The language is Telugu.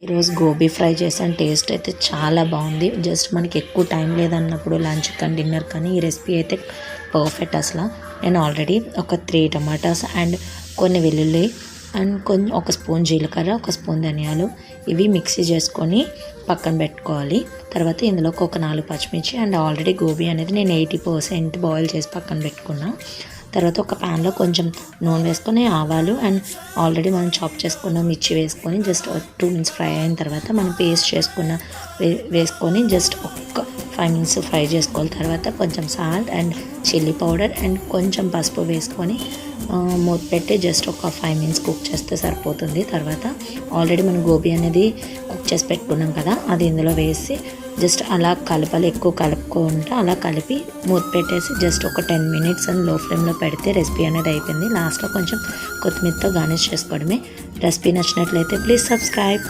ఈరోజు గోబీ ఫ్రై చేసాను. టేస్ట్ అయితే చాలా బాగుంది. జస్ట్ మనకి ఎక్కువ టైం లేదన్నప్పుడు లంచ్ కానీ డిన్నర్ కానీ ఈ రెసిపీ అయితే పర్ఫెక్ట్. అసలు నేను ఆల్రెడీ ఒక 3 టమాటాస్ అండ్ కొన్ని వెల్లుల్లి అండ్ ఒక స్పూన్ జీలకర్ర, ఒక స్పూన్ ధనియాలు ఇవి మిక్సీ చేసుకొని పక్కన పెట్టుకోవాలి. తర్వాత ఇందులోకి ఒక 4 పచ్చిమిర్చి అండ్ ఆల్రెడీ గోబీ అనేది నేను 80% బాయిల్ చేసి పక్కన పెట్టుకున్నా. తర్వాత ఒక ప్యాన్లో కొంచెం నూనె వేసుకొని ఆవాలు అండ్ ఆల్రెడీ మనం చాప్ చేసుకున్న మిర్చి వేసుకొని జస్ట్ 2 మినిట్స్ ఫ్రై అయిన తర్వాత మనం పేస్ట్ చేసుకున్న వేసుకొని జస్ట్ ఒక్క 5 మినిట్స్ ఫ్రై చేసుకోవాలి. తర్వాత కొంచెం salt and chilli powder and కొంచెం పసుపు వేసుకొని మూత పెట్టి జస్ట్ ఒక 5 మినిట్స్ కుక్ చేస్తే సరిపోతుంది. తర్వాత ఆల్రెడీ మనం గోబీ అనేది కుక్ చేసి పెట్టుకున్నాం కదా, అది ఇందులో వేసి జస్ట్ అలా కలపాలి. ఎక్కువ కలుపుకుంటూ అలా కలిపి మూత పెట్టేసి జస్ట్ ఒక 10 మినిట్స్ అని లో ఫ్లేమ్లో పెడితే రెసిపీ అనేది అయిపోయింది. లాస్ట్లో కొంచెం కొత్తిమీరతో గార్నిష్ చేసుకోవడమే. రెసిపీ నచ్చినట్లయితే ప్లీజ్ సబ్స్క్రైబ్.